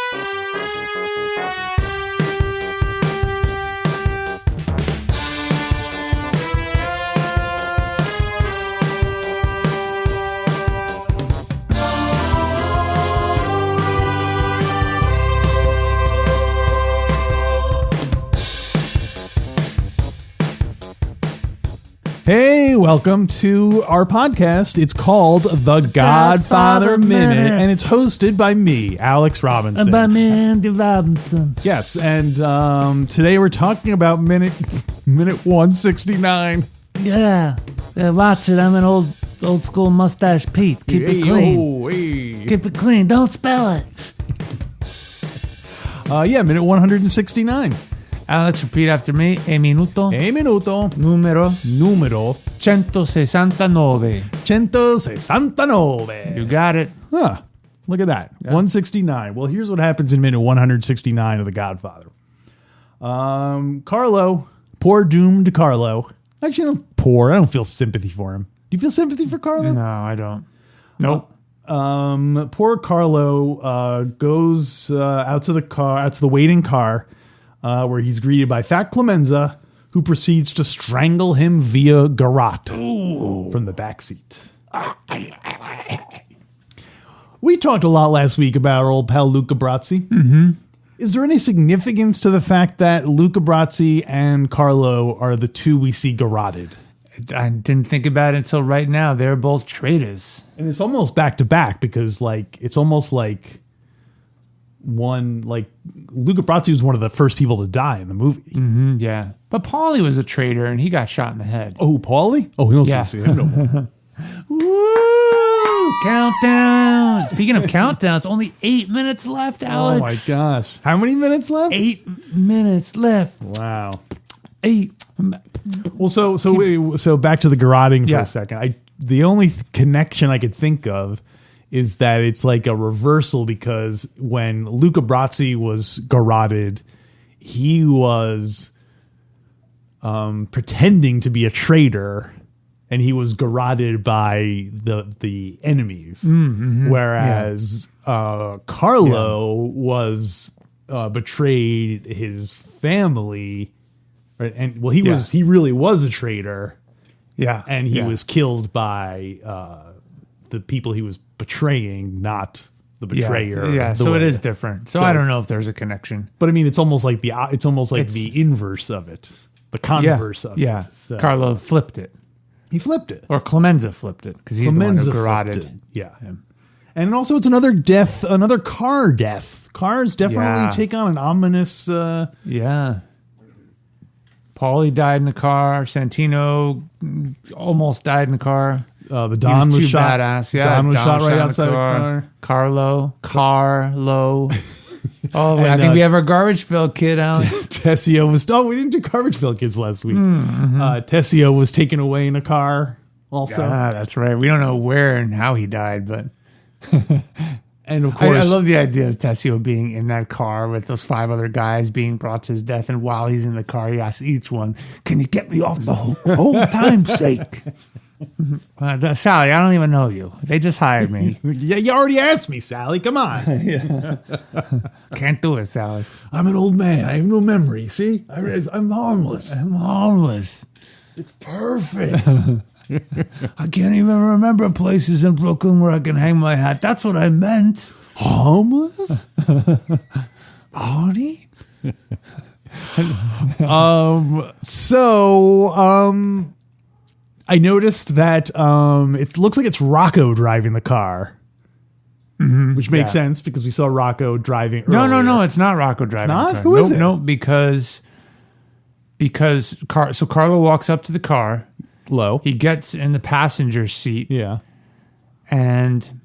Hey, welcome to our podcast. It's called The Godfather Minute, and it's hosted by me, Alex Robinson. And by me, Andy Robinson. Yes, and today we're talking about minute 169. Yeah, watch it. I'm an old school mustache Pete. Keep it clean. Hey. Keep it clean. Don't spell it. Minute 169. Alex, repeat after me. E minuto. Numero 169. 169. You got it. Huh. Look at that. Yeah. 169. Well, here's what happens in minute 169 of The Godfather. Carlo, poor doomed Carlo. Actually, not poor. I don't feel sympathy for him. Do you feel sympathy for Carlo? No, I don't. Nope. Poor Carlo goes out to the waiting car, where he's greeted by Fat Clemenza, who proceeds to strangle him via garrote from the backseat. We talked a lot last week about our old pal Luca Brasi. Mm-hmm. Is there any significance to the fact that Luca Brasi and Carlo are the two we see garroted? I didn't think about it until right now. They're both traitors. And it's almost back to back because, it's almost like Luca Brasi was one of the first people to die in the movie. Mm-hmm, yeah. But Paulie was a traitor and he got shot in the head. Oh, Paulie? Oh, he don't see him no more. Woo! Countdown. Speaking of countdowns, only 8 minutes left, Alex. Oh my gosh. How many minutes left? 8 minutes left. Wow. 8. Well, so back to the garroting for a second. The only connection I could think of is that it's like a reversal because when Luca Brasi was garroted, he was pretending to be a traitor, and he was garroted by the enemies. Mm-hmm. Whereas Carlo was betrayed his family, right? And he really was a traitor. Yeah, and he was killed by the people he was betraying, not the betrayer. Yeah, so it is different. So I don't know if there's a connection. But I mean, it's almost like the inverse of it, the converse of it. Yeah, so Carlo flipped it. He flipped it, or Clemenza flipped it because he's Clemenza the one who garroted. Yeah, and also it's another death, another car death. Cars definitely take on an ominous. Yeah. Paulie died in the car. Santino almost died in the car. The Don was shot. Badass. Yeah, Don was shot right outside the car. Carlo. Oh, and, I think we have our garbage bill kid out. Tessio was. Oh, we didn't do garbage bill kids last week. Mm-hmm. Tessio was taken away in a car. Also, that's right. We don't know where and how he died, but. And of course, I love the idea of Tessio being in that car with those 5 other guys being brought to his death. And while he's in the car, he asks each one, "Can you get me off the whole time's sake?" Sally, I don't even know you. They just hired me. Yeah, you already asked me, Sally. Come on. Can't do it, Sally. I'm an old man. I have no memory. See? I'm harmless. I'm harmless. It's perfect. I can't even remember places in Brooklyn where I can hang my hat. That's what I meant. Harmless? Arnie? I noticed that it looks like it's Rocco driving the car. Mm-hmm. Which makes sense because we saw Rocco driving earlier. No, it's not Rocco driving the car. Who is it? No, because Carlo walks up to the car. Low. He gets in the passenger seat. Yeah. And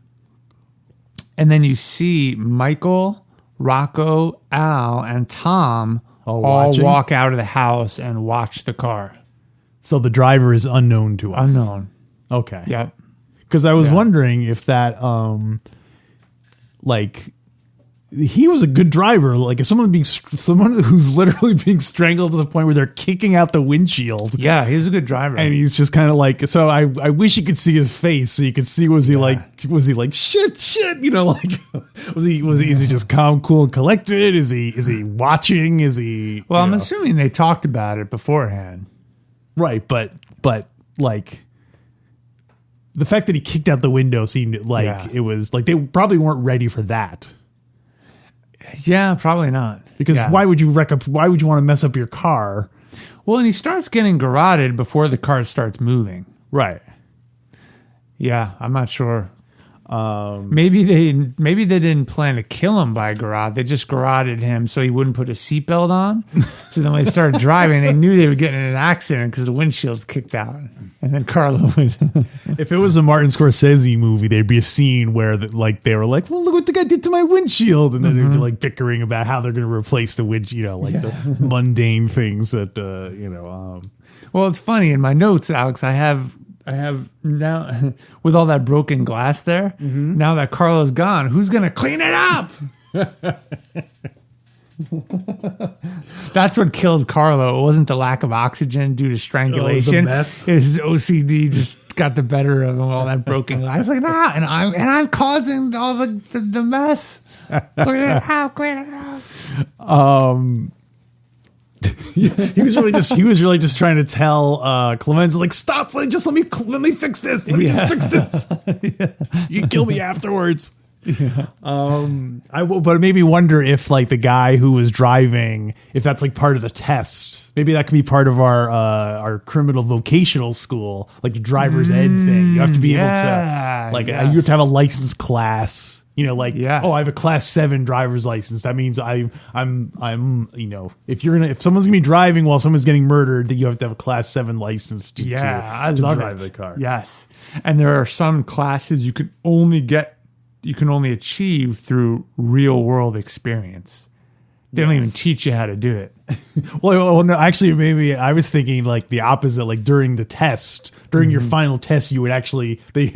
then you see Michael, Rocco, Al, and Tom all walk out of the house and watch the car. So the driver is unknown to us. Unknown. Okay. Yep. Because I was wondering if that, he was a good driver. Like if someone who's literally being strangled to the point where they're kicking out the windshield. Yeah, he was a good driver. And he's just kind of like, so I wish you could see his face so you could see, was he like shit, you know, like is he just calm, cool, and collected? Is he watching? Is he? Well, I'm assuming they talked about it beforehand. Right, but like the fact that he kicked out the window seemed like it was like they probably weren't ready for that. Yeah, probably not. Because why would you want to mess up your car? Well, and he starts getting garroted before the car starts moving. Right. Yeah, I'm not sure. Maybe they didn't plan to kill him by garrote. They just garroted him so he wouldn't put a seatbelt on. So then when they started driving, they knew they were getting in an accident because the windshield's kicked out. And then Carlo would. If it was a Martin Scorsese movie, there'd be a scene where they were like, "Well, look what the guy did to my windshield," and then they'd be like bickering about how they're going to replace the windshield, the mundane things that Well, it's funny in my notes, Alex. I have now with all that broken glass there. Now that Carlo's gone, who's going to clean it up? That's what killed Carlo. It wasn't the lack of oxygen due to strangulation. His OCD just got the better of him. All that broken glass. Like, nah, and I'm causing all the mess. Clean it up. He was really just trying to tell Clemenza, like, stop, just let me fix this. Let me just fix this. You can kill me afterwards. Yeah. But it made me wonder if like the guy who was driving, if that's like part of the test. Maybe that could be part of our criminal vocational school, like the driver's ed thing. You have to be able to you have to have a license class. You know, like, I have a class 7 driver's license. That means I'm if someone's gonna be driving while someone's getting murdered, then you have to have a class 7 license to drive the car. Yes. And there are some classes you can only achieve through real world experience. They don't even teach you how to do it. Well, no, actually, maybe I was thinking like the opposite. Like during the test, during your final test, you would actually they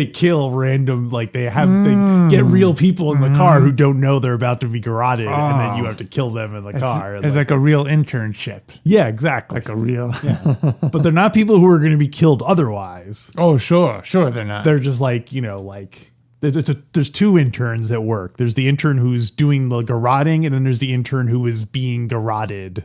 kill random, like they get real people in the car who don't know they're about to be garroted, and then you have to kill them in the car. It's like a real internship. Yeah, exactly. Like a real. But they're not people who are going to be killed otherwise. Oh, sure, they're not. They're just like there's 2 interns at work. There's the intern who's doing the garroting, and then there's the intern who is being garroted.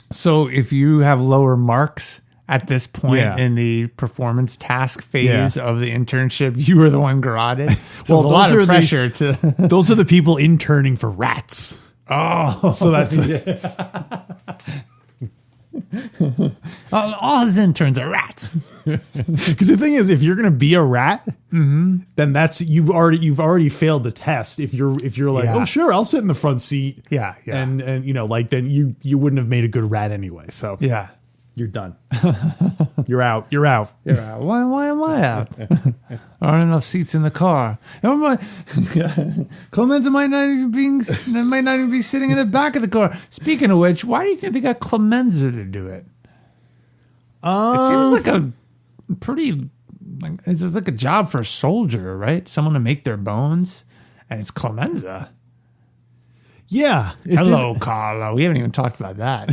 So if you have lower marks at this point in the performance task phase of the internship, you are the one garroted. So there's a lot of pressure to. Those are the people interning for rats. Oh, so that's all his interns are rats. Because the thing is, if you're going to be a rat, then that's you've already failed the test. If you're like, oh sure, I'll sit in the front seat, and then you wouldn't have made a good rat anyway. So you're done. You're out. Why am I out? Aren't enough seats in the car. Clemenza might not even be sitting in the back of the car. Speaking of which, why do you think they got Clemenza to do it? It seems like a pretty, it's like a job for a soldier, right? Someone to make their bones, and it's Clemenza. Yeah. Hello, Carlo. We haven't even talked about that.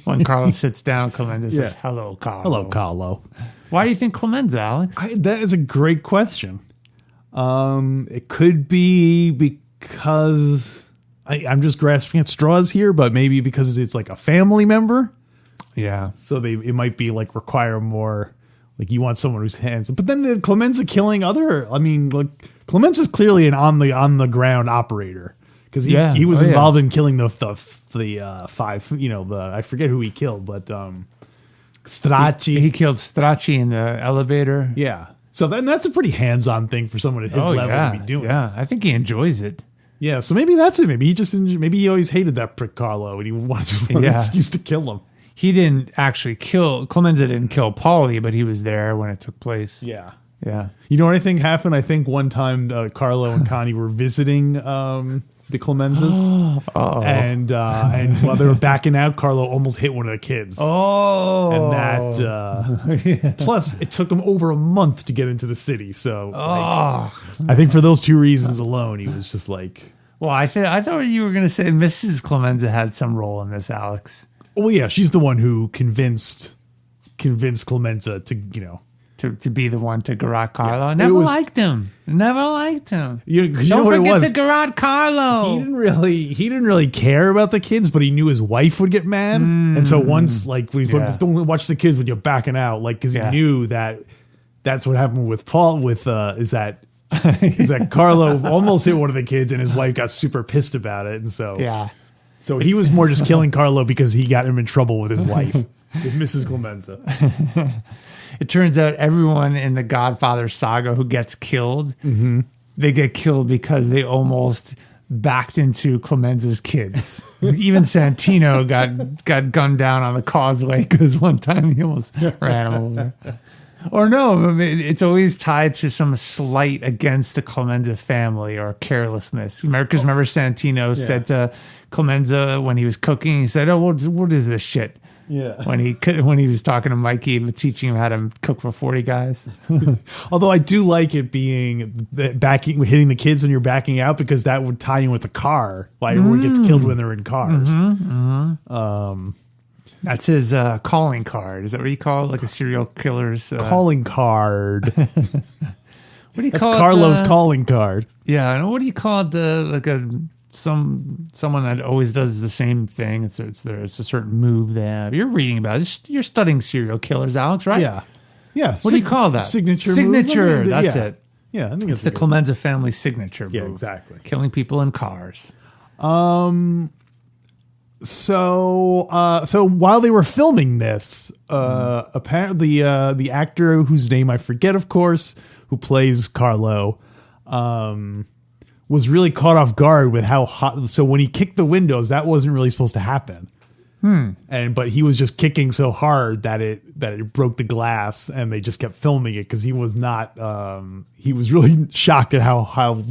When Carlo sits down, Clemenza says, hello, Carlo. Hello, Carlo. Why do you think Clemenza, Alex? That is a great question. It could be because I'm just grasping at straws here, but maybe because it's like a family member. Yeah. So it might be like require more, like you want someone who's handsome. But then the Clemenza killing Clemenza's clearly an on the ground operator. Because he was involved in killing the 5, I forget who he killed, but Stracci. He killed Stracci in the elevator. Yeah. So then that's a pretty hands-on thing for someone at his level to be doing. Yeah, I think he enjoys it. Yeah, so maybe that's it. Maybe he always hated that prick Carlo and he wanted an excuse to kill him. He didn't actually Clemenza didn't kill Paulie, but he was there when it took place. Yeah. Yeah. You know what I think happened? I think one time Carlo and Connie were visiting the Clemenzas. And while they were backing out, Carlo almost hit one of the kids. And that plus it took him over a month to get into the city. So I think for those two reasons alone, he was just like, well, I thought you were going to say Mrs. Clemenza had some role in this, Alex. Well, yeah, she's the one who convinced Clemenza to, you know, to be the one to garrote Carlo. Never liked him. Never liked him. You Don't know what it forget was? to garrote Carlo. He didn't really care about the kids, but he knew his wife would get mad. And so once, like, don't watch the kids when you're backing out, like, because he knew that that's what happened with Paul. Is that Carlo almost hit one of the kids, and his wife got super pissed about it, and so so he was more just killing Carlo because he got him in trouble with his wife, with Mrs. Clemenza. It turns out everyone in the Godfather saga who gets killed, they get killed because they almost backed into Clemenza's kids. Even Santino got gunned down on the causeway because one time he almost ran him over. Or no, I mean, it's always tied to some slight against the Clemenza family or carelessness. Remember Santino said to Clemenza when he was cooking, he said, "Oh, what is this shit?" Yeah. When he was talking to Mikey, teaching him how to cook for 40 guys. Although I do like it being hitting the kids when you're backing out, because that would tie in with the car. Like everyone gets killed when they're in cars. That's his calling card. Is that what you call it? Like a serial killer's calling card. What do you call it? Carlo's calling card. Yeah, I know. What do you call it? Someone that always does the same thing. It's a certain move they have. You're reading about it. You're studying serial killers, Alex, right? Yeah. What do you call that? Signature. That's it. Yeah, I think it's the Clemenza family signature move. Yeah, exactly. Killing people in cars. So while they were filming this, apparently the actor whose name I forget, of course, who plays Carlo, was really caught off guard with how hot. So when he kicked the windows, that wasn't really supposed to happen. But he was just kicking so hard that it broke the glass, and they just kept filming it because he was not. He was really shocked at how hard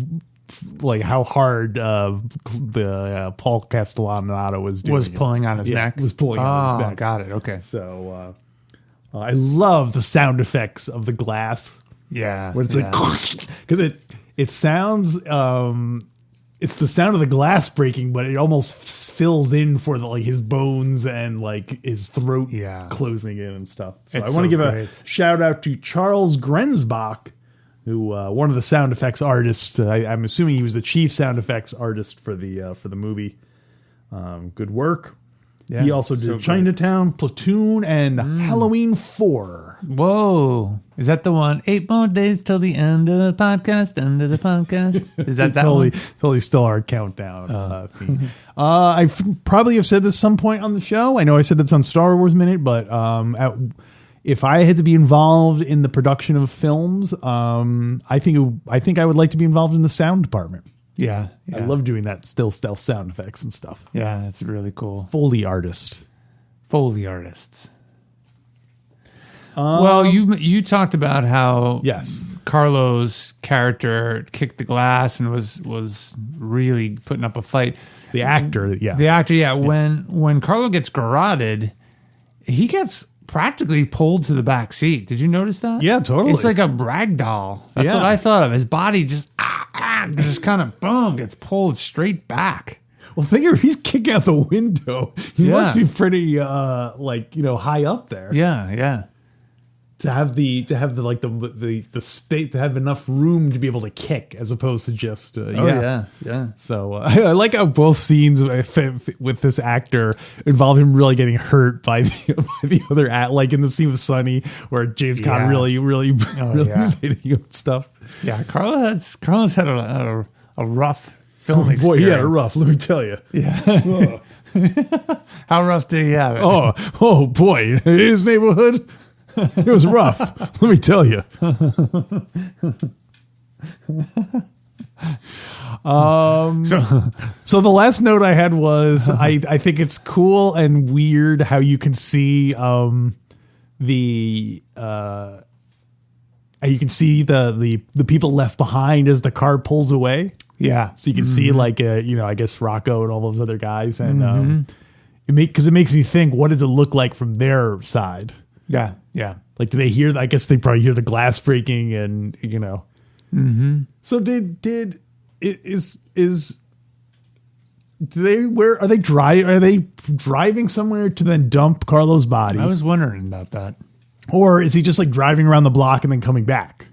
the Paul Castellanato was doing. Was pulling on his neck. Was pulling on his neck. Got it. Okay. So I love the sound effects of the glass. Yeah. Where it's like because it sounds. It's the sound of the glass breaking, but it almost fills in for his bones and like his throat closing in and stuff. So I want to give a shout out to Charles Grenzbach, who one of the sound effects artists. I'm assuming he was the chief sound effects artist for the movie. Good work. Yeah, he also did Chinatown, Platoon, and Halloween 4. Whoa. Is that the one? 8 more days till the end of the podcast. Is that totally, one? Totally still our countdown theme. I probably have said this some point on the show. I know I said this on Star Wars Minute, but if I had to be involved in the production of films, I think I would like to be involved in the sound department. Yeah. I love doing that still stealth sound effects and stuff. Yeah, that's really cool. Foley artists. Well, you talked about how Carlo's character kicked the glass and was really putting up a fight. The actor. When Carlo gets garroted, he gets practically pulled to the back seat. Did you notice that? Yeah, totally. It's like a rag doll. That's what I thought of. His body just kind of gets pulled straight back. Well, figure he's kicking out the window. He must be pretty high up there. Yeah. To have the space, to have enough room to be able to kick, as opposed to just yeah. So I like how both scenes with this actor involve him really getting hurt by the other act, like in the scene with Sonny where James Caan really was hitting him and stuff. Yeah, Carlo's had a rough film experience. Boy, he had a rough. Let me tell you. Yeah. How rough did he have it? Oh boy, in his neighborhood. It was rough, let me tell you. So the last note I had was I think it's cool and weird how you can see the people left behind as the car pulls away. Yeah. So you can see like, I guess Rocco and all those other guys. And because it makes me think, what does it look like from their side? Yeah. Yeah. Like, do they hear, I guess they probably hear the glass breaking and, So are they driving somewhere to then dump Carlo's body? I was wondering about that. Or is he just like driving around the block and then coming back?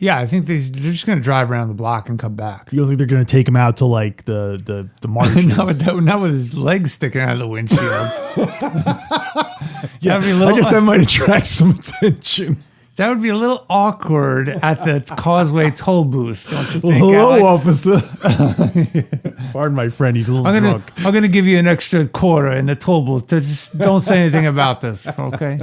Yeah, I think they're just going to drive around the block and come back. You don't think they're going to take him out to like the marshes? not with his legs sticking out of the windshield. Yeah, I guess that might attract some attention. That would be a little awkward at the Causeway toll booth, don't you think, Hello, Alex? officer. Pardon my friend, he's a little drunk. I'm going to give you an extra quarter in the toll booth. Just don't say anything about this, okay?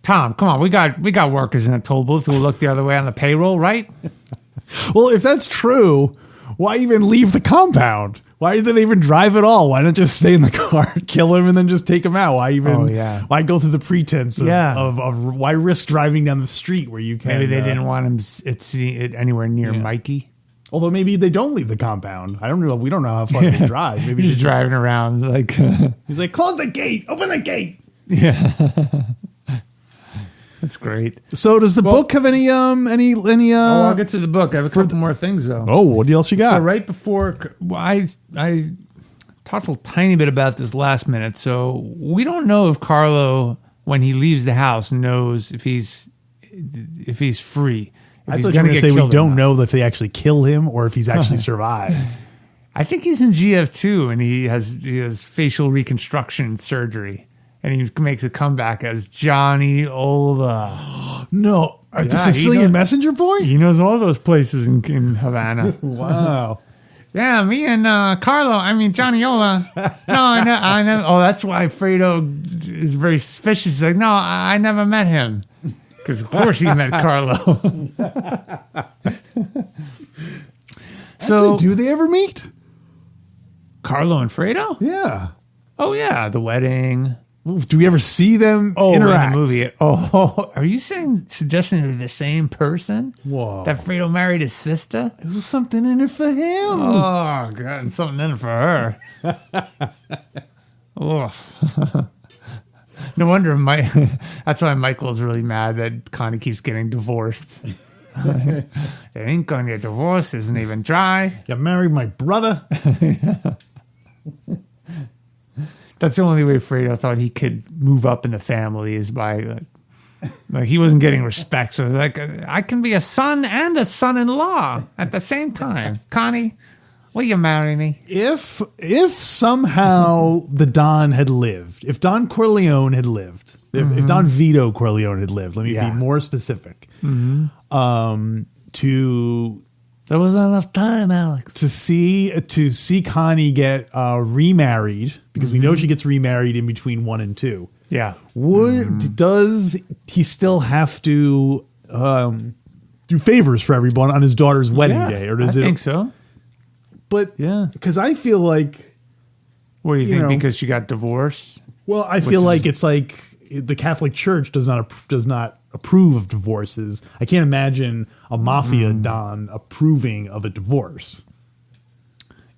Tom, come on. We got workers in the toll booth who will look the other way on the payroll, right? Well, if that's true, why even leave the compound? Why did they even drive at all? Why not just stay in the car, kill him, and then just take him out? Why even? Why go through the pretense of why risk driving down the street where you can? Maybe they didn't want him anywhere near Mikey. Although maybe they don't leave the compound. I don't know. We don't know how far they drive. Maybe he's just driving around like he's like, close the gate, open the gate. Yeah. That's great. So does the book have any I'll get to the book. I have a couple more things though. Oh, what else you got? So right before I talked a tiny bit about this last minute. So we don't know if Carlo, when he leaves the house, knows if he's free. I thought you were going to say we don't know if they actually kill him or if he's actually survives. I think he's in GF2 and he has facial reconstruction surgery. And he makes a comeback as Johnny Ola. No. The Sicilian messenger boy? He knows all those places in Havana. Wow. Yeah, me and Johnny Ola. No, I never. Oh, that's why Fredo is very suspicious. He's like, no, I never met him. Because, of course, he met Carlo. So, do they ever meet? Carlo and Fredo? Yeah. Oh, yeah, the wedding. Do we ever see them interact? In the movie? Oh, are you suggesting they're the same person? Whoa. That Fredo married his sister? There was something in it for him. Oh, God, and something in it for her. Oh. No wonder that's why Michael's really mad that Connie keeps getting divorced. The ink on your divorce isn't even dry. You married my brother. That's the only way Fredo thought he could move up in the family is by like he wasn't getting respect. So it was like, I can be a son and a son-in-law at the same time. Connie, will you marry me? If somehow the Don had lived, if Don Corleone had lived, if Don Vito Corleone had lived, let me be more specific. There wasn't enough time, Alex, to see Connie get remarried, because we know she gets remarried in between 1 and 2. Yeah. Does he still have to do favors for everyone on his daughter's wedding day, or does I think so. But yeah, because I feel like, what do you think? Because she got divorced? Well, I feel like it's like the Catholic Church does not approve of divorces. I can't imagine a mafia Don approving of a divorce.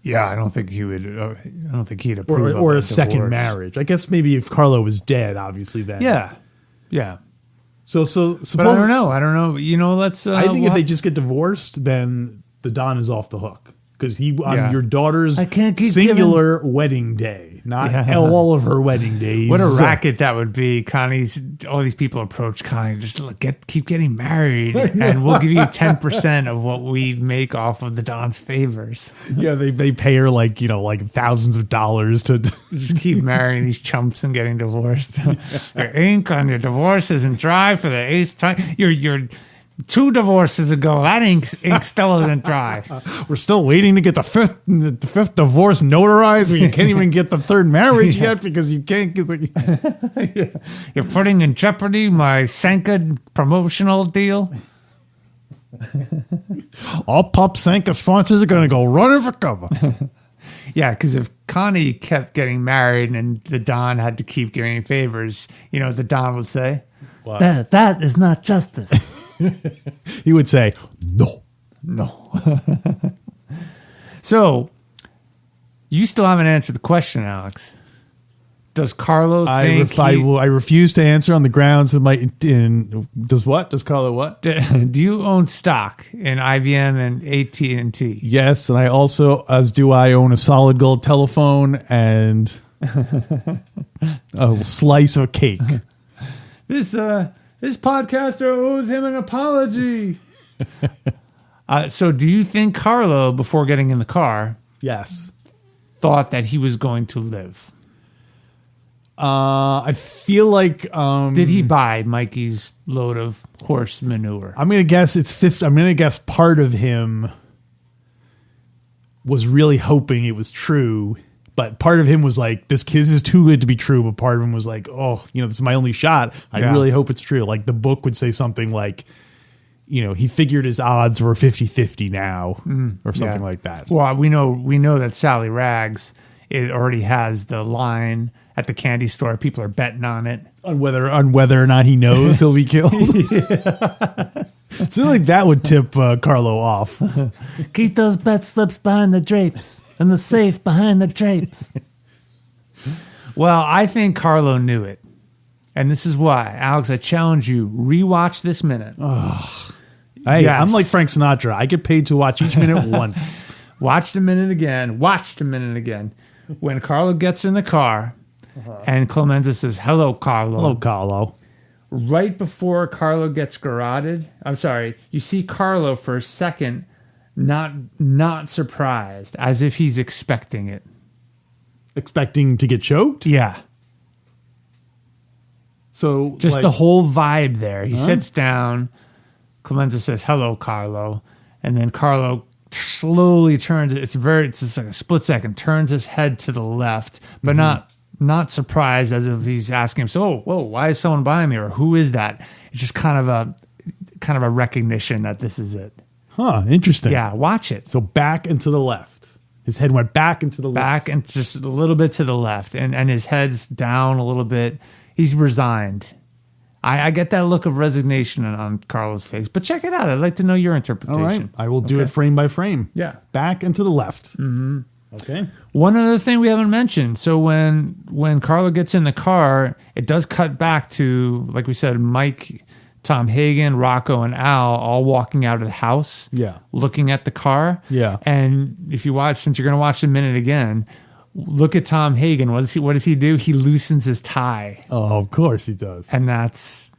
Yeah, I don't think he would. I don't think he'd approve or a second marriage. I guess maybe if Carlo was dead, obviously then. Yeah. So but I don't know. You know, let's. I think if they just get divorced, then the Don is off the hook. Because on your daughter's singular wedding day, not all of her wedding days. What a racket that would be. All these people approach Connie, just keep getting married, and we'll give you 10% of what we make off of the Don's favors. Yeah, they pay her like thousands of dollars to just keep marrying these chumps and getting divorced. Your ink on your divorce isn't dry for the 8th time. You're 2 divorces ago, that ink still isn't dry. We're still waiting to get the fifth divorce notarized when you can't even get the 3rd marriage yet because you can't get the... You're putting in jeopardy my Sanka promotional deal. All Pop Sanka sponsors are going to go running for cover. Yeah, because if Connie kept getting married and the Don had to keep giving favors, the Don would say, that is not justice. He would say, no. No. So, you still haven't answered the question, Alex. Does Carlo think I refuse to answer on the grounds that does Carlo what? Do you own stock in IBM and AT&T? Yes, and I also, as do I, own a solid gold telephone and a slice of cake. This podcaster owes him an apology. So do you think Carlo, before getting in the car, Yes. thought that he was going to live? I feel like Did he buy Mikey's load of horse manure? I'm gonna guess it's 50. I'm gonna guess part of him was really hoping it was true, but part of him was like, this is too good to be true. But part of him was like, oh, this is my only shot. I really hope it's true. Like the book would say something like, he figured his odds were 50-50 now, or something like that. Well, we know that Sally Rags, it already has the line at the candy store. People are betting on it. On whether or not he knows he'll be killed. So like that would tip Carlo off. Keep those bet slips behind the drapes and the safe behind the drapes. Well, I think Carlo knew it. And this is why. Alex, I challenge you, rewatch this minute. Hey, I'm like Frank Sinatra. I get paid to watch each minute once. Watch the minute again. Watch the minute again. When Carlo gets in the car and Clemenza says, hello, Carlo. Hello, Carlo. Right before Carlo gets garroted, I'm sorry, you see Carlo for a second not surprised, as if he's expecting it. Expecting to get choked? Yeah. So just the whole vibe there. He sits down. Clemenza says, hello, Carlo. And then Carlo slowly turns. It's just like a split second. Turns his head to the left, but not surprised, as if he's asking him, so, whoa, why is someone behind me? Or who is that? It's just kind of a recognition that this is it. Huh, interesting. Yeah, watch it. So back and to the left. His head went back and to the left. Back and just a little bit to the left. And his head's down a little bit. He's resigned. I get that look of resignation on Carlo's face. But check it out. I'd like to know your interpretation. All right. I will do it frame by frame. Yeah. Back and to the left. Mm-hmm. Okay. One other thing we haven't mentioned. So when Carlo gets in the car, it does cut back to, like we said, Mike, Tom Hagen, Rocco, and Al all walking out of the house. Yeah. Looking at the car. Yeah. And if you watch, since you're going to watch a minute again, look at Tom Hagen. What does he do? He loosens his tie. Oh, of course he does. And that's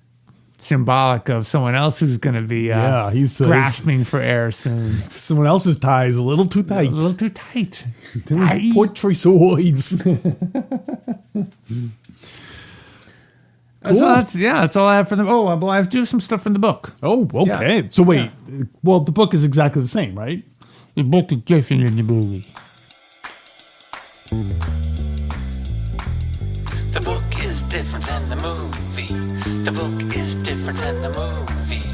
symbolic of someone else who's going to be he's grasping for air soon. Someone else's tie is a little too tight. A little too tight. Poetry swords. Cool. So that's all I have for them. Oh, well, I have to do some stuff from the book. Oh, okay. Yeah. So wait, well, the book is exactly the same, right? The book is different than the movie. The book is different than the movie. The book is different than the movie.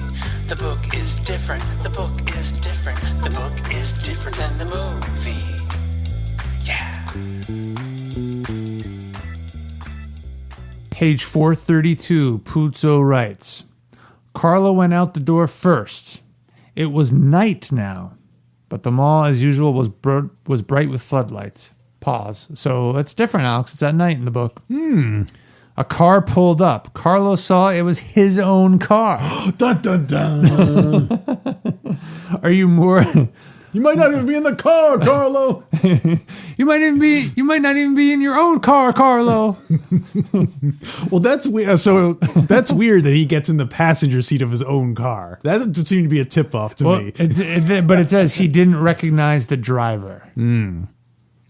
The book is different. The book is different. The book is different than the movie. Yeah. Page 432, Puzo writes, Carlo went out the door first. It was night now, but the mall, as usual, was bright with floodlights. Pause. So that's different, Alex. It's at night in the book. A car pulled up. Carlo saw it was his own car. Dun, dun, dun. Are you more... You might not even be in the car, Carlo. You might not even be in your own car, Carlo. Well, that's weird. So that's weird that he gets in the passenger seat of his own car. That would seem to be a tip-off to me. But it says he didn't recognize the driver.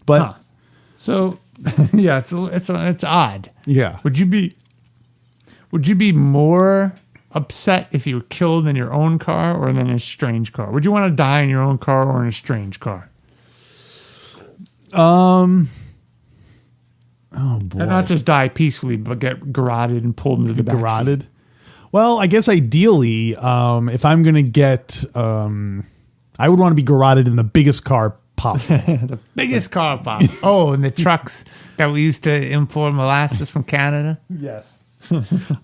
But so, yeah, it's odd. Yeah. Would you be more upset if you were killed in your own car or in a strange car? Would you want to die in your own car or in a strange car? Oh boy. And not just die peacefully, but get garroted and pulled into the back garroted. Well, I guess ideally, if I'm going to get, I would want to be garroted in the biggest car possible. The biggest car possible. Oh, and the trucks that we used to import molasses from Canada. Yes.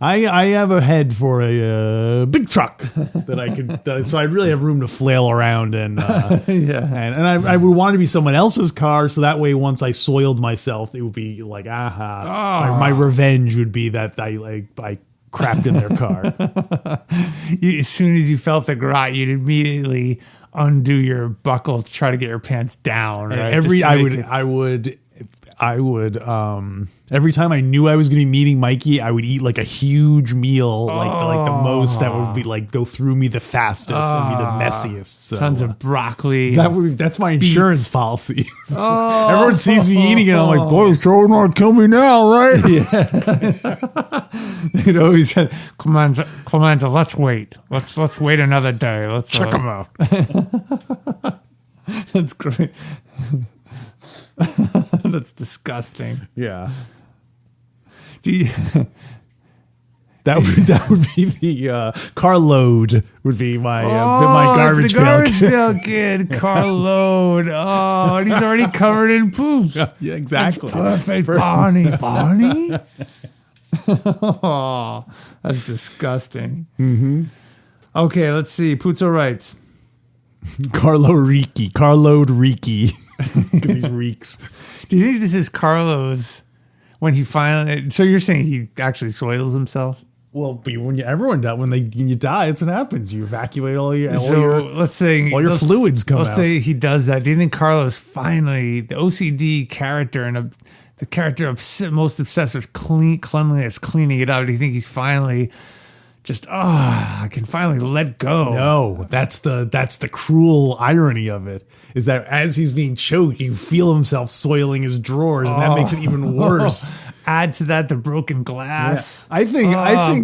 I have a head for a big truck that I could. So I really have room to flail around and and I would want to be someone else's car, so that way once I soiled myself, it would be like my revenge would be that I crapped in their car. As soon as you felt the garrote, you'd immediately undo your buckle to try to get your pants down. Right? I would every time I knew I was going to be meeting Mikey, I would eat like a huge meal, like the most that would be like go through me the fastest and be the messiest. So, tons of broccoli. That's my insurance policy. Everyone sees me eating it. I'm like, boy, it's sure not kill me now, right? They'd always said, Clemenza, let's wait. Let's wait another day. Let's check them out. That's great. That's disgusting. Yeah. That would be the Carload would be my garbage pail. It's the garbage pail kid, Carload. Oh, and he's already covered in poop. Yeah, exactly. That's perfect, Barney. Barney? Oh, that's disgusting. Mm-hmm. Okay, let's see. Puzo writes. Carload Riki. Because he reeks. Do you think this is Carlo's when he finally... So you're saying he actually soils himself? Well, everyone does. When you die, that's what happens. You evacuate all your fluids come out. Let's say he does that. Do you think Carlo's finally the OCD character and the character most obsessed with cleanliness, cleaning it up? Do you think he's finally... I can finally let go? No, that's the cruel irony of it, is that as he's being choked, you feel himself soiling his drawers, and that makes it even worse. Add to that the broken glass. Yeah. I think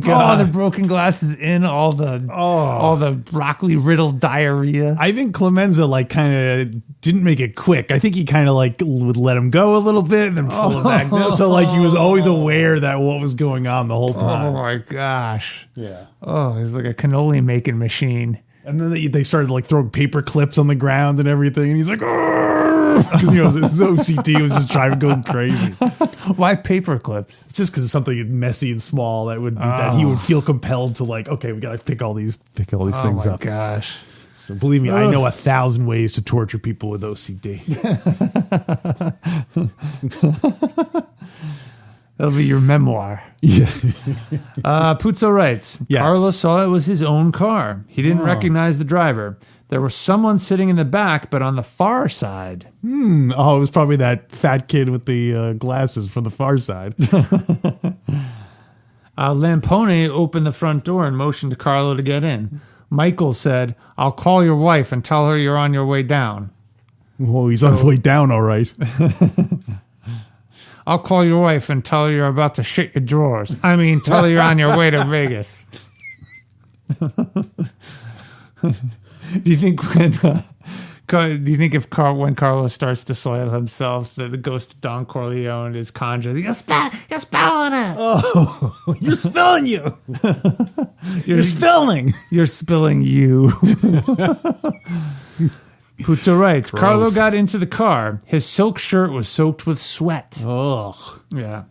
the broken glass is in all the broccoli riddled diarrhea. I think Clemenza kind of didn't make it quick. I think he kind of would let him go a little bit and then pull him back down. So he was always aware that what was going on the whole time. Oh my gosh. Yeah. Oh, he's like a cannoli making machine. And then they started throwing paper clips on the ground and everything, and he's like, because his OCD was just driving going crazy. Why paper clips? It's just because it's something messy and small that he would feel compelled to okay, we gotta pick all these things up. Oh my gosh! So believe me, I know 1,000 ways to torture people with OCD. That'll be your memoir. Yeah. Puzo writes, yes. Carlo saw it was his own car. He didn't recognize the driver. There was someone sitting in the back, but on the far side. Oh, it was probably that fat kid with the glasses from the far side. Lampone opened the front door and motioned to Carlo to get in. Michael said, I'll call your wife and tell her you're on your way down. Well, he's on his way down, all right. I'll call your wife and tell her you're about to shit your drawers. I mean, tell her you're on your way to Vegas. Do you think when Carlo starts to soil himself, that the ghost of Don Corleone is conjured? You're spelling it. Oh, you're spelling you. You're spelling. You're spilling you. Puzo writes, gross. Carlo got into the car. His silk shirt was soaked with sweat. Ugh. Yeah.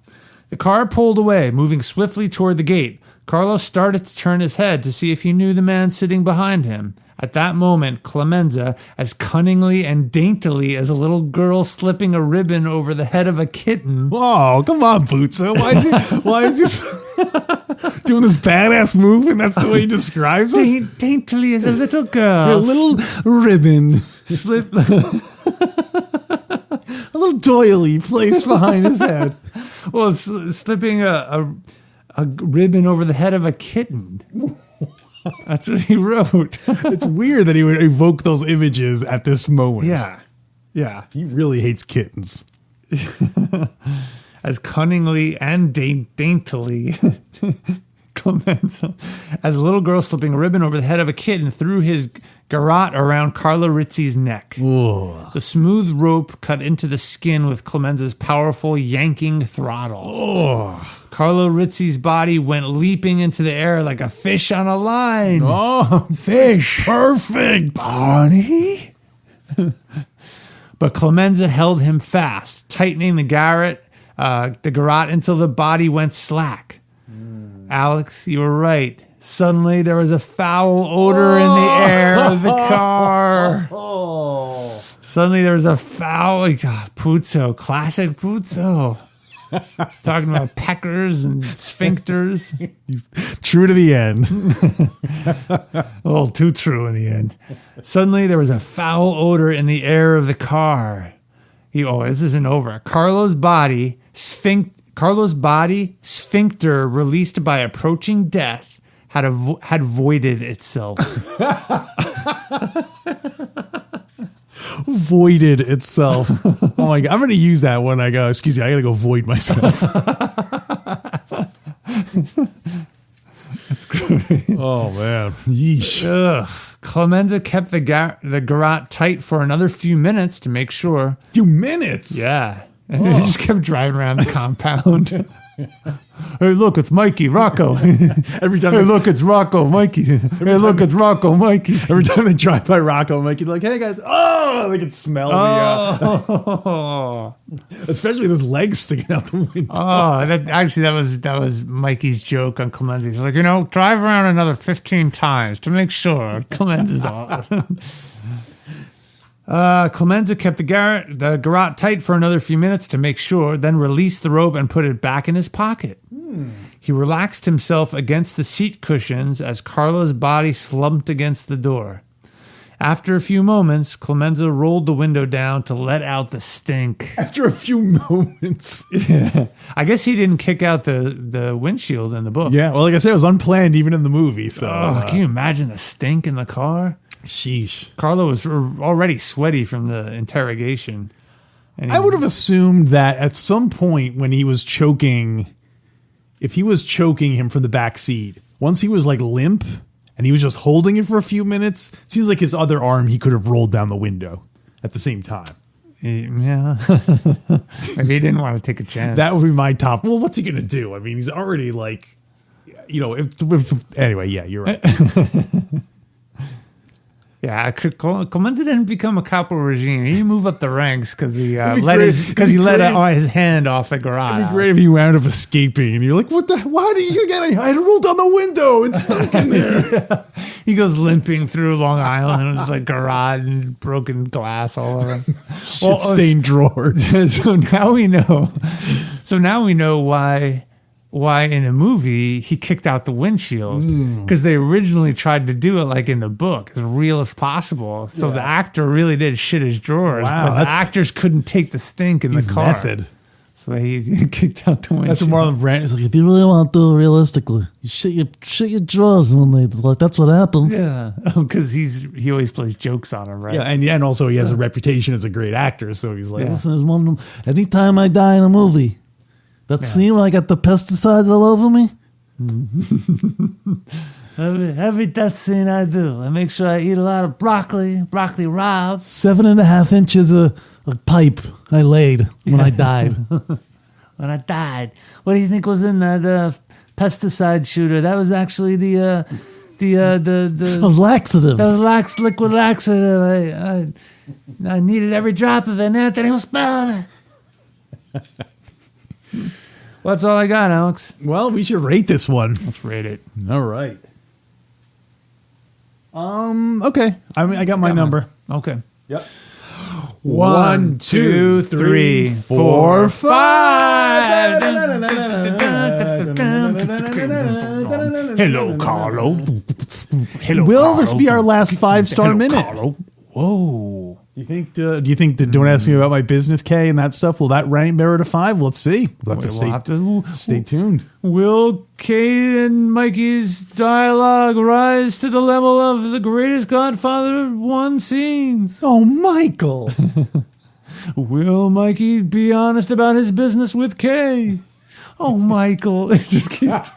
The car pulled away, moving swiftly toward the gate. Carlo started to turn his head to see if he knew the man sitting behind him. At that moment, Clemenza, as cunningly and daintily as a little girl slipping a ribbon over the head of a kitten. Whoa, come on, Puzo. Why is he doing this badass move, and that's the way he describes it? Daintily as a little girl. A little ribbon. Slip. A little doily placed behind his head. Well, it's slipping a ribbon over the head of a kitten. That's what he wrote. It's weird that he would evoke those images at this moment. Yeah. He really hates kittens. As cunningly and daintily, Clemenza, as a little girl slipping a ribbon over the head of a kitten, threw his garrote around Carlo Rizzi's neck. Ooh. The smooth rope cut into the skin with Clemenza's powerful yanking throttle. Oh. Carlo Rizzi's body went leaping into the air like a fish on a line. Oh, fish. Perfect. Barney? But Clemenza held him fast, tightening the garrote until the body went slack. Alex, you were right. Suddenly, there was a foul odor in the air of the car. Suddenly, there was a foul. Puzo, classic Puzo. Talking about peckers and sphincters. True to the end. A little too true in the end. Suddenly, there was a foul odor in the air of the car. This isn't over. Carlo's body, sphincter released by approaching death, had voided itself. Voided itself. Oh my God. I'm going to use that when I go, excuse me, I got to go void myself. That's great. Oh man. Yeesh. Ugh. Clemenza kept the garrote tight for another few minutes to make sure. Few minutes? Yeah. And he just kept driving around the compound. Hey, look, it's Mikey, Rocco. Every time. Hey, look, it's Rocco, Mikey. Hey, look, it's Rocco, Mikey. Every time they drive by Rocco and Mikey, like, hey guys, they can smell the. Especially those legs sticking out the window. That was Mikey's joke on Clemenza. He's like, drive around another 15 times to make sure Clemenza's all. Clemenza kept the garrote tight for another few minutes to make sure, then released the rope and put it back in his pocket. He relaxed himself against the seat cushions as Carlo's body slumped against the door. After a few moments, Clemenza rolled the window down to let out the stink. After a few moments. Yeah. I guess he didn't kick out the windshield in the book. Yeah, well, like I said, it was unplanned even in the movie. So can you imagine the stink in the car? Sheesh. Carlo was already sweaty from the interrogation. And I would have assumed that at some point when he was choking, if he was choking him from the back seat, once he was like limp and he was just holding it for a few minutes, it seems like his other arm he could have rolled down the window at the same time. Yeah. Maybe he didn't want to take a chance. That would be my top. Well, what's he going to do? I mean, he's already like, anyway, yeah, you're right. Yeah, Clemenza didn't become a capo regime. He didn't move up the ranks because he let his hand off the garage. It'd be great if he wound up escaping, and you're like, "What the? Why did you get? I had to roll down the window and stuck in there." Yeah. He goes limping through Long Island with like garage and broken glass all over. Shit-stained drawers. So now we know. Why in a movie he kicked out the windshield, because they originally tried to do it like in the book as real as possible, so the actor really did shit his drawers. Wow, but the actors couldn't take the stink in the car. Method. So he kicked out the windshield. That's what Marlon Brando is like. If you really want to do it realistically, you shit your drawers when they like. That's what happens. Yeah, because he always plays jokes on him, right? Yeah, and also he has a reputation as a great actor, so he's like, Listen, there's one of them. Anytime I die in a movie, that scene when I got the pesticides all over me. Every death scene I do, I make sure I eat a lot of broccoli raw. 7.5 inches of pipe I laid when I died. When I died, what do you think was in that pesticide shooter? That was actually the Those laxatives. Those liquid laxative. I needed every drop of it, and Anthony was smelling it. Well, that's all I got, Alex. well, we should rate this one. Let's rate it. All right. Okay. I got my number. Okay. Yep. 1, 2, 3, 4, 5. Hello, Carlo. Hello, Will Carlo. this be our last 5-star Hello, minute? Carlo. Whoa. Do you think that Don't Ask Me About My Business, K, and that stuff, will that rank merit a 5? Let's see. We'll have to stay tuned. Will Kay and Mikey's dialogue rise to the level of the greatest Godfather 1 scenes? Oh, Michael. Will Mikey be honest about his business with Kay? Oh, Michael. It just keeps.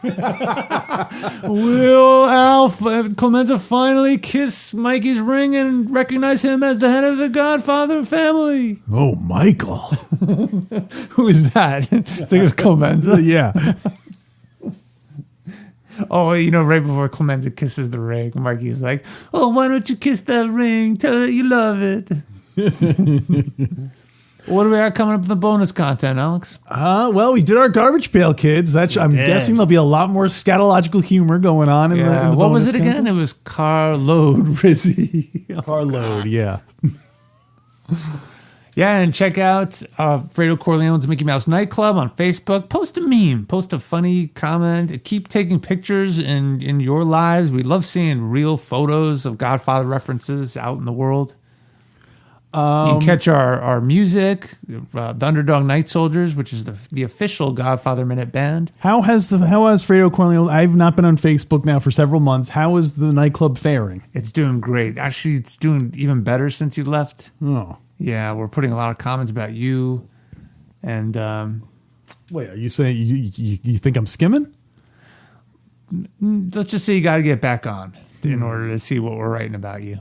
Will Clemenza finally kiss Mikey's ring and recognize him as the head of the Godfather family? Oh, Michael. Who is that? Think of Clemenza? Yeah. Oh, right before Clemenza kisses the ring, Mikey's like, "Oh, why don't you kiss that ring? Tell her you love it." What do we got coming up in the bonus content, Alex? Well, we did our Garbage Pail Kids. I'm guessing there'll be a lot more scatological humor going on in the what was bonus it again? content. It was Carload, Rizzi. Carload, yeah. Yeah, and check out Fredo Corleone's Mickey Mouse Nightclub on Facebook. Post a meme, post a funny comment. Keep taking pictures in your lives. We love seeing real photos of Godfather references out in the world. You can catch our music, the Underdog Night Soldiers, which is the official Godfather Minute band. How has Fredo Corleone? I've not been on Facebook now for several months. How is the nightclub faring? It's doing great. Actually, it's doing even better since you left. Oh. Yeah, we're putting a lot of comments about you. And Wait, are you saying you think I'm skimming? let's just say you got to get back on in order to see what we're writing about you.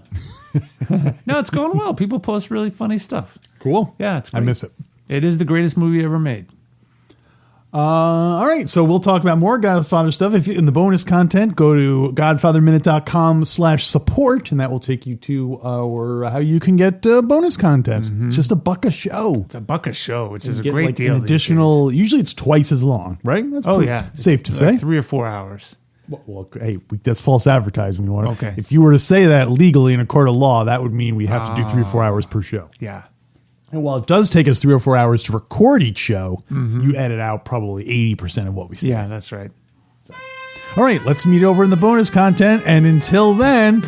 No, it's going well. People post really funny stuff. Cool. Yeah, it's great. I miss it. It is the greatest movie ever made. All right, so we'll talk about more Godfather stuff. If in the bonus content, go to godfatherminute.com/support, and that will take you to how you can get bonus content. It's just $1 a show. It's $1 a show, which is a Get, great deal. An additional, usually it's twice as long, right? That's safe to say. Like 3 or 4 hours. Well, hey, that's false advertising. Okay. If you were to say that legally in a court of law, that would mean we have to do 3 or 4 hours per show. Yeah. And while it does take us 3 or 4 hours to record each show, you edit out probably 80% of what we say. Yeah, that's right. All right, let's meet over in the bonus content. And until then,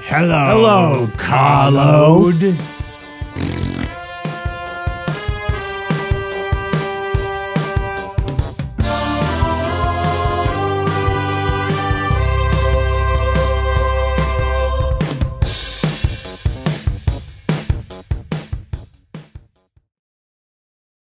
hello, Carload.